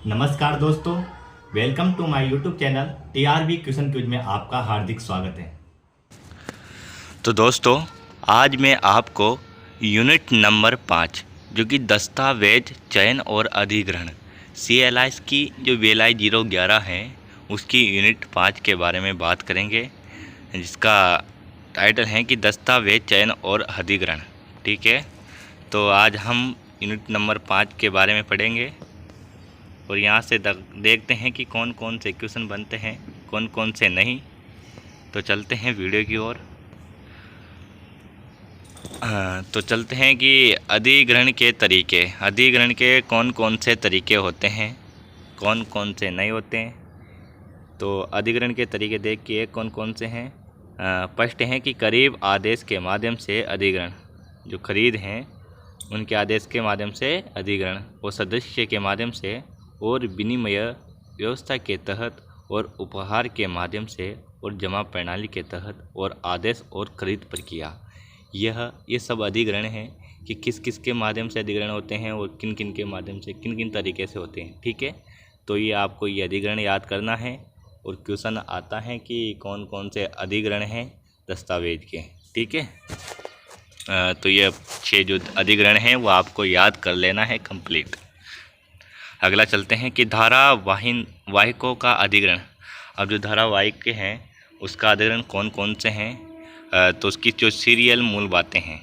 नमस्कार दोस्तों, welcome to my YouTube channel TRB question quiz में आपका हार्दिक स्वागत है। तो दोस्तों, आज मैं आपको यूनिट नंबर 5 जो कि दस्तावेज चयन और अधिग्रहण CLIS की जो VLI 011 है उसकी यूनिट 5 के बारे में बात करेंगे, जिसका टाइटल है कि दस्तावेज चयन और अधिग्रहण। ठीक है, तो आज हम यूनिट नंबर 5 के बारे में पढ़ेंगे और यहाँ से देखते हैं कि कौन कौन से क्वेश्चन बनते हैं, कौन कौन से नहीं। तो चलते हैं वीडियो की ओर। तो चलते हैं कि अधिग्रहण के कौन कौन से तरीके होते हैं, कौन कौन से नहीं होते हैं। तो अधिग्रहण के तरीके देखिए कौन कौन से हैं। फर्स्ट है कि करीब आदेश के माध्यम से अधिग्रहण, जो खरीद हैं उनके आदेश के माध्यम से अधिग्रहण, और सदस्य के माध्यम से, और विनिमय व्यवस्था के तहत, और उपहार के माध्यम से, और जमा प्रणाली के तहत, और आदेश और खरीद प्रक्रिया। ये सब अधिग्रहण हैं कि किस किस के माध्यम से अधिग्रहण होते हैं और किन किन के माध्यम से, किन किन तरीके से होते हैं। ठीक है, तो ये आपको ये अधिग्रहण याद करना है और क्वेश्चन आता है कि कौन कौन से अधिग्रहण हैं दस्तावेज के। ठीक है, तो ये 6 जो अधिग्रहण हैं वो आपको याद कर लेना है कंप्लीट। अगला चलते हैं कि धारावाहिकों का अधिग्रहण। अब जो धारावाहिक हैं उसका अधिग्रहण कौन कौन से हैं, तो उसकी जो सीरियल मूल बातें हैं।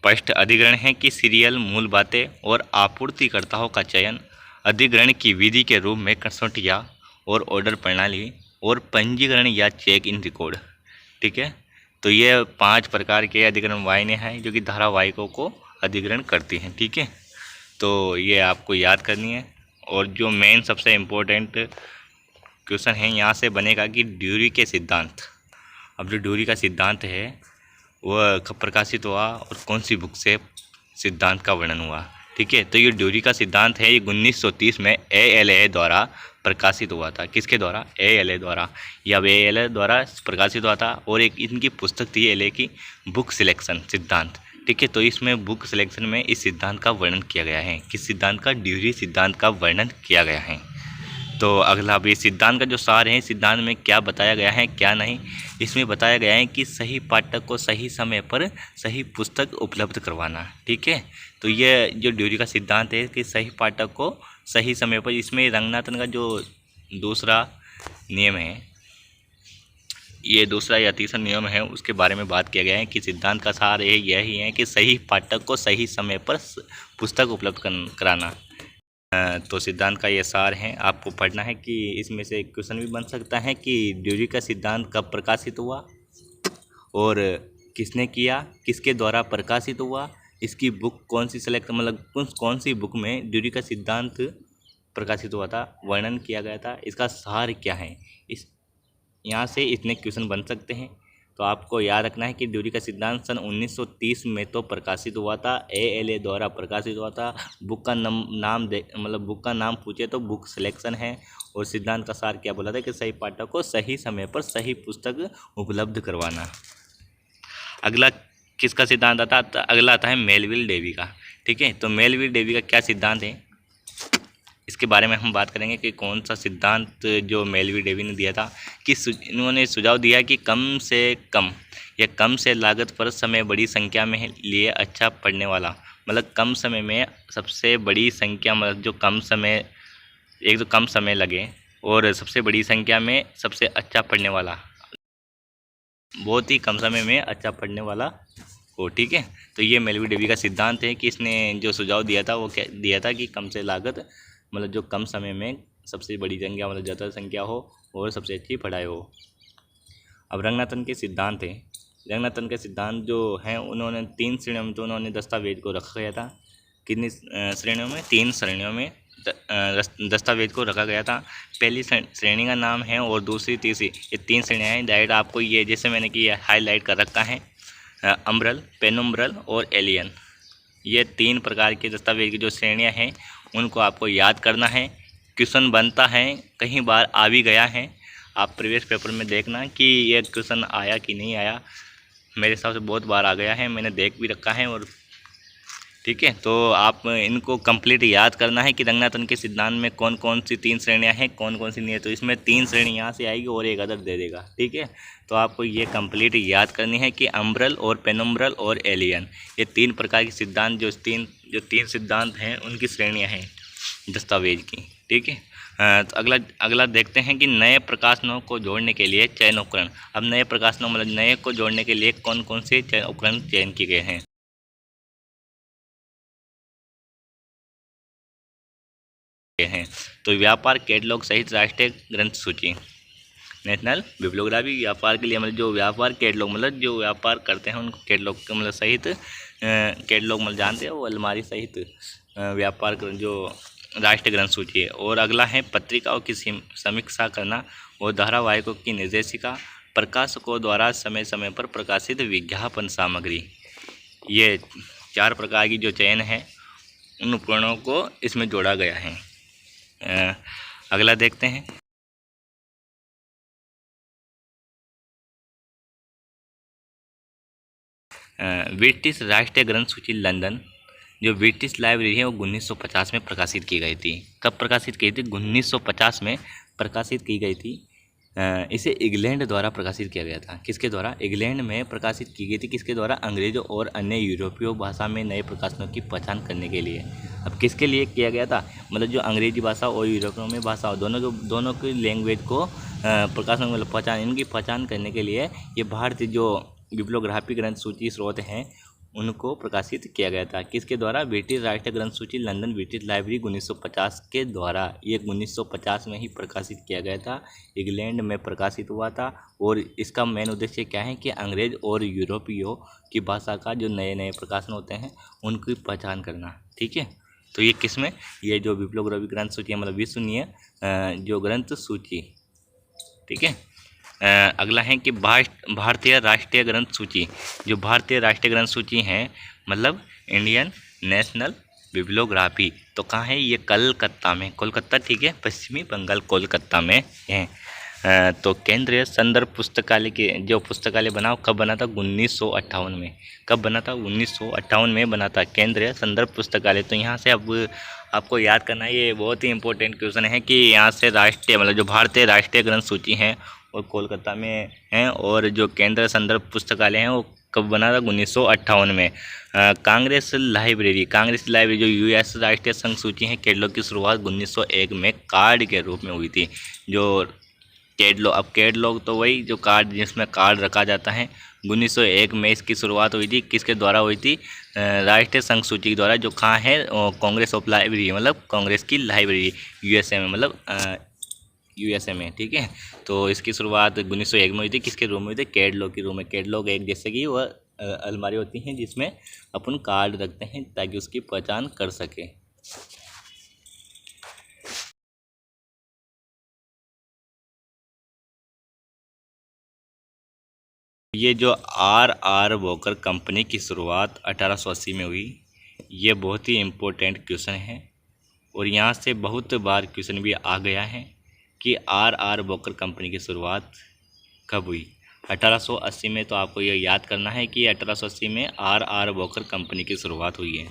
फर्स्ट अधिग्रहण है कि सीरियल मूल बातें और आपूर्तिकर्ताओं का चयन अधिग्रहण की विधि के रूप में कसौटियाँ और ऑर्डर प्रणाली और पंजीकरण या चेक इन रिकॉर्ड। ठीक है, तो ये 5 प्रकार के अधिग्रहण वाहिनियाँ हैं जो कि धारावाहिकों को अधिग्रहण करती हैं। ठीक है, तो ये आपको याद करनी है। और जो मेन सबसे इम्पोर्टेंट क्वेश्चन है यहाँ से बनेगा कि ड्यूरी के सिद्धांत। अब जो ड्यूरी का सिद्धांत है वह कब प्रकाशित हुआ और कौन सी बुक से सिद्धांत का वर्णन हुआ। ठीक है, तो ये ड्यूरी का सिद्धांत है, ये 1930 में ALA द्वारा प्रकाशित हुआ था। किसके द्वारा? ALA द्वारा। या ALA द्वारा प्रकाशित हुआ था, और एक इनकी पुस्तक थी ALA की, बुक सिलेक्शन सिद्धांत। ठीक है, तो इसमें बुक सिलेक्शन में इस सिद्धांत का वर्णन किया गया है। किस सिद्धांत का? ड्यूरी सिद्धांत का वर्णन किया गया है। तो अगला भी सिद्धांत का जो सार है, सिद्धांत में क्या बताया गया है क्या नहीं। इसमें बताया गया है कि सही पाठक को सही समय पर सही पुस्तक उपलब्ध करवाना। ठीक है, तो ये जो ड्यूरी का सिद्धांत है कि सही पाठक को सही समय पर, इसमें रंगनाथन का जो दूसरा नियम है, ये दूसरा या तीसरा नियम है, उसके बारे में बात किया गया है कि सिद्धांत का सार यही है कि सही पाठक को सही समय पर पुस्तक उपलब्ध कराना। तो सिद्धांत का ये सार है, आपको पढ़ना है कि इसमें से क्वेश्चन भी बन सकता है कि ड्यूरी का सिद्धांत कब प्रकाशित हुआ और किसने किया, किसके द्वारा प्रकाशित हुआ, इसकी बुक कौन सी सेलेक्ट, मतलब कौन सी बुक में ड्यूरी का सिद्धांत प्रकाशित हुआ था, वर्णन किया गया था, इसका सार क्या है। इस यहाँ से इतने क्वेश्चन बन सकते हैं। तो आपको याद रखना है कि ड्यूरी का सिद्धांत सन 1930 में तो प्रकाशित हुआ था, ALA द्वारा प्रकाशित हुआ था। बुक का बुक का नाम पूछे तो बुक सिलेक्शन है। और सिद्धांत का सार क्या बोला था कि सही पाठक को सही समय पर सही पुस्तक उपलब्ध करवाना। अगला किसका सिद्धांत आता? अगला आता है मेलविल डेवी का। ठीक है, तो मेलविल डेवी का क्या सिद्धांत है, इसके बारे में हम बात करेंगे कि कौन सा सिद्धांत जो मेलविल डेवी ने दिया था। कि इन्होंने सुझाव दिया कि कम से कम या कम से लागत पर समय बड़ी संख्या में लिए अच्छा पढ़ने वाला, मतलब कम समय में सबसे बड़ी संख्या, मतलब जो कम समय, एक तो कम समय लगे और सबसे बड़ी संख्या में सबसे अच्छा पढ़ने वाला, बहुत ही कम समय में अच्छा पढ़ने वाला हो। ठीक है, तो ये मेलविल डेवी का सिद्धांत है कि इसने जो सुझाव दिया था वो क्या दिया था कि कम से लागत, मतलब जो कम समय में सबसे बड़ी संख्या, मतलब ज़्यादा संख्या हो और सबसे अच्छी पढ़ाई हो। अब रंगनाथन के सिद्धांत हैं। रंगनाथन के सिद्धांत जो हैं उन्होंने 3 श्रेणियों में, तो उन्होंने दस्तावेज को रखा गया था। कितनी श्रेणियों में? 3 श्रेणियों में दस्तावेज को रखा गया था। पहली श्रेणी का नाम है और दूसरी तीसरी, ये 3 श्रेणियाँ हैं। डायरेक्ट आपको ये जैसे मैंने कि हाईलाइट कर रखा है, अम्ब्रल, पेनुम्ब्रल और एलियन। ये 3 प्रकार के दस्तावेज की जो श्रेणियाँ हैं उनको आपको याद करना है। क्वेश्चन बनता है, कई बार आ भी गया है। आप प्रीवियस पेपर में देखना कि ये क्वेश्चन आया कि नहीं आया। मेरे हिसाब से बहुत बार आ गया है, मैंने देख भी रखा है और ठीक है। तो आप इनको कंप्लीट याद करना है कि रंगनाथन के सिद्धांत में कौन कौन सी 3 श्रेणियां हैं, कौन कौन सी नहीं है। तो इसमें 3 श्रेणी यहाँ से आएगी और एक अदर दे देगा, ठीक है। तो आपको ये कंप्लीट याद करनी है कि अम्ब्रल और पेनम्ब्रल और एलियन, ये 3 प्रकार के सिद्धांत, जो तीन सिद्धांत हैं उनकी श्रेणियाँ हैं दस्तावेज की, ठीक है। तो अगला देखते हैं कि नए प्रकाशनों को जोड़ने के लिए चयन उपकरण। अब नए प्रकाशनों मतलब नए को जोड़ने के लिए कौन कौन से उपकरण चयन किए गए हैं। तो व्यापार कैटलॉग सहित राष्ट्रीय ग्रंथ सूची, नेशनल बिब्लियोग्राफी, व्यापार के लिए मतलब जो व्यापार कैटलॉग मतलब जो व्यापार करते हैं उनको कैटलॉग के मतलब सहित कैटलॉग मतलब जानते हैं वो अलमारी सहित व्यापार जो राष्ट्रीय ग्रंथ सूची है। और अगला है पत्रिकाओं की समीक्षा करना और धारावाहिकों की निर्देशिका, प्रकाशकों द्वारा समय समय पर प्रकाशित विज्ञापन सामग्री। ये 4 प्रकार की जो चयन है उन उपकरणों को इसमें जोड़ा गया है। अगला देखते हैं ब्रिटिश राष्ट्रीय ग्रंथ सूची लंदन, जो ब्रिटिश लाइब्रेरी है वो 1950 में प्रकाशित की गई थी। कब प्रकाशित की थी? 1950 में प्रकाशित की गई थी। इसे इंग्लैंड द्वारा प्रकाशित किया गया था। किसके द्वारा? इंग्लैंड में प्रकाशित की गई थी। किसके द्वारा? अंग्रेजों और अन्य यूरोपीय भाषा में नए प्रकाशनों की पहचान करने के लिए। अब किसके लिए किया गया था? मतलब जो अंग्रेजी भाषा और यूरोपियों में भाषा दोनों की लैंग्वेज को प्रकाशन मतलब पहचान, इनकी पहचान करने के लिए ये भारतीय जो बिब्लियोग्राफी ग्रंथ सूची स्रोत हैं उनको प्रकाशित किया गया था। किसके द्वारा? ब्रिटिश राष्ट्रीय ग्रंथ सूची लंदन ब्रिटिश लाइब्रेरी 1950 के द्वारा। ये 1950 में ही प्रकाशित किया गया था, इंग्लैंड में प्रकाशित हुआ था। और इसका मेन उद्देश्य क्या है कि अंग्रेज और यूरोपियों की भाषा का जो नए नए प्रकाशन होते हैं उनकी पहचान करना, ठीक है। तो ये किस में? ये जो बिब्लियोग्राफी ग्रंथ सूची है मतलब विश्वसनीय जो ग्रंथ सूची, ठीक है। अगला है कि भारतीय राष्ट्रीय ग्रंथ सूची, जो भारतीय राष्ट्रीय ग्रंथ सूची है मतलब इंडियन नेशनल बिब्लियोग्राफी, तो कहाँ है ये? कलकत्ता में, कोलकाता, ठीक है, पश्चिमी बंगाल कोलकाता में है। तो केंद्रीय संदर्भ पुस्तकालय के जो पुस्तकालय बना कब बना था? 1958 में। कब बना था? 1958 में बना था केंद्रीय संदर्भ पुस्तकालय। तो यहाँ से अब आपको याद करना है, ये बहुत ही इंपॉर्टेंट क्वेश्चन है कि यहाँ से राष्ट्रीय मतलब जो भारतीय राष्ट्रीय ग्रंथ सूची है और कोलकाता में हैं, और जो केंद्रीय संदर्भ पुस्तकालय हैं वो कब बना था? 1958 में। कांग्रेस लाइब्रेरी जो यूएस राष्ट्रीय संघ सूची है कैटलॉग की शुरुआत 1901 में कार्ड के रूप में हुई थी। जो कैटलॉग, अब कैटलॉग तो वही जो कार्ड जिसमें कार्ड रखा जाता है, 1901 में इसकी शुरुआत हुई थी। किसके द्वारा हुई थी? राष्ट्रीय संघ सूची के द्वारा, जो कहाँ है? कांग्रेस ऑफ लाइब्रेरी मतलब कांग्रेस की लाइब्रेरी यूएसए में, मतलब यूएसए में, ठीक है। तो इसकी शुरुआत 1901 में हुई थी। किसके रूम में हुई थी? कैटलॉग के रूम में। कैटलॉग एक जैसे कि वह अलमारी होती हैं जिसमें अपन कार्ड रखते हैं ताकि उसकी पहचान कर सके। ये जो आर वॉकर कंपनी की शुरुआत 1880 में हुई, ये बहुत ही इम्पोर्टेंट क्वेश्चन है और यहाँ से बहुत बार क्वेश्चन भी आ गया है कि आर वॉकर कंपनी की शुरुआत कब हुई? 1880 में। तो आपको ये याद करना है कि 1880 में आर वॉकर कंपनी की शुरुआत हुई है।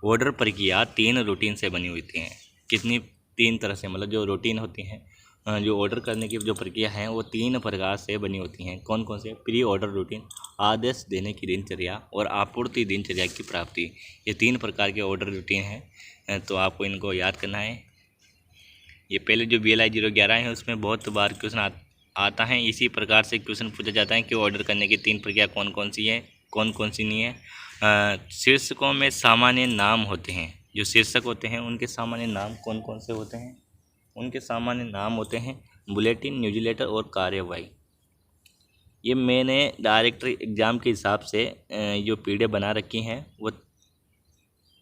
ऑर्डर प्रक्रिया 3 रूटीन से बनी हुई थी। कितनी? 3 तरह से, मतलब जो रूटीन होती हैं, जो ऑर्डर करने की जो प्रक्रिया है वो 3 प्रकार से बनी होती हैं। कौन कौन से? प्री ऑर्डर रूटीन, आदेश देने की दिनचर्या और आपूर्ति दिनचर्या की प्राप्ति। ये 3 प्रकार के ऑर्डर रूटीन हैं, तो आपको इनको याद करना है। ये पहले जो BLI 011 है उसमें बहुत बार क्वेश्चन आता है। इसी प्रकार से क्वेश्चन पूछा जाता है कि ऑर्डर करने की 3 प्रक्रिया कौन कौन सी है, कौन कौन सी नहीं है। शीर्षकों में सामान्य नाम होते हैं। जो शीर्षक होते हैं उनके सामान्य नाम कौन कौन से होते हैं? उनके सामान्य नाम होते हैं बुलेटिन, न्यूज़लेटर और कार्यवाही। ये मैंने डायरेक्टर एग्ज़ाम के हिसाब से जो पीडीएफ बना रखी हैं वो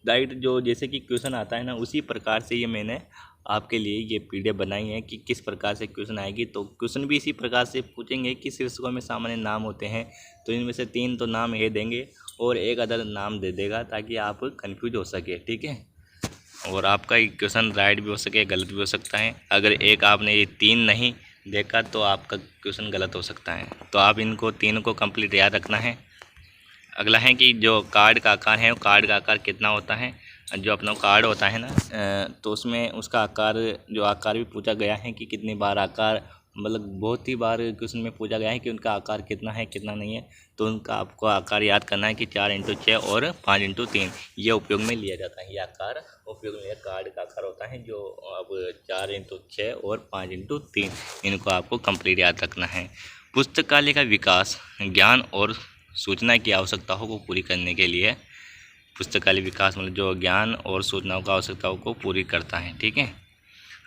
डायरेक्ट जो जैसे कि क्वेश्चन आता है ना उसी प्रकार से ये मैंने आपके लिए ये पीडीएफ बनाई है कि किस प्रकार से क्वेश्चन आएगी। तो क्वेश्चन भी इसी प्रकार से पूछेंगे कि शीर्षकों में सामान्य नाम होते हैं, तो इनमें से 3 तो नाम ये देंगे और एक अदर नाम दे देगा ताकि आप कंफ्यूज हो सके, ठीक है। और आपका क्वेश्चन राइट भी हो सके, गलत भी हो सकता है। अगर एक आपने ये 3 नहीं देखा तो आपका क्वेश्चन गलत हो सकता है। तो आप इनको 3 को कंप्लीट याद रखना है। अगला है कि जो कार्ड का आकार है वो कार्ड का आकार कितना होता है। जो अपना कार्ड होता है ना तो उसमें उसका आकार जो आकार भी पूछा गया है कि कितनी बार आकार, मतलब बहुत ही बार क्वेश्चन में पूछा गया है कि उनका आकार कितना है कितना नहीं है। तो उनका आपको आकार याद करना है कि 4x6 और 5x3 ये उपयोग में लिया जाता है। ये आकार उपयोग में कार्ड का आकार होता है जो अब 4x6 और 5x3 इनको आपको कंप्लीट याद रखना है। पुस्तकालय का विकास ज्ञान और सूचना की आवश्यकताओं को पूरी करने के लिए, पुस्तकालय विकास मतलब जो ज्ञान और सूचनाओं की आवश्यकताओं को पूरी करता है। ठीक है।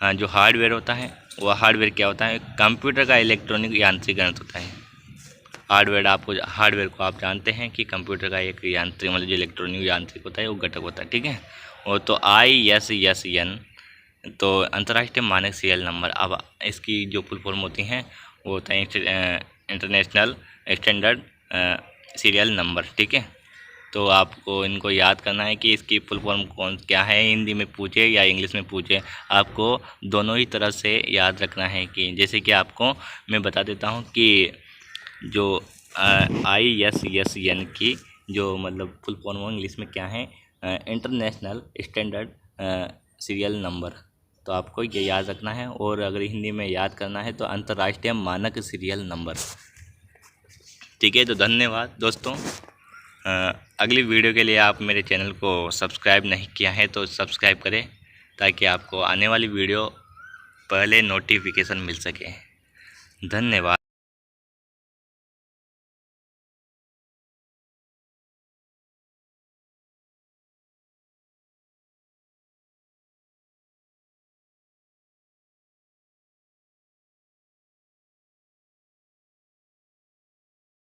हाँ, जो हार्डवेयर होता है वह हार्डवेयर क्या होता है, कंप्यूटर का इलेक्ट्रॉनिक यांत्रिकरण होता है। हार्डवेयर को आप जानते हैं कि कंप्यूटर का एक यांत्रिक मतलब जो इलेक्ट्रॉनिक यांत्रिक होता है वो घटक होता है। ठीक है। और तो ISSN तो अंतर्राष्ट्रीय मानक सीरियल नंबर। अब इसकी जो फुल फॉर्म होती हैं वो होता है इंटरनेशनल स्टैंडर्ड सीरियल नंबर। ठीक है। तो आपको इनको याद करना है कि इसकी फुल फॉर्म कौन क्या है, हिंदी में पूछे या इंग्लिश में पूछे, आपको दोनों ही तरह से याद रखना है। कि जैसे कि आपको मैं बता देता हूँ कि जो ISSN की जो मतलब फुल फॉर्म इंग्लिश में क्या है, इंटरनेशनल स्टैंडर्ड सीरियल नंबर। तो आपको ये याद रखना है। और अगर हिंदी में याद करना है तो अंतर्राष्ट्रीय मानक सीरियल नंबर। ठीक है। तो धन्यवाद दोस्तों। अगली वीडियो के लिए आप मेरे चैनल को सब्सक्राइब नहीं किया है तो सब्सक्राइब करें ताकि आपको आने वाली वीडियो पहले नोटिफिकेशन मिल सके। धन्यवाद।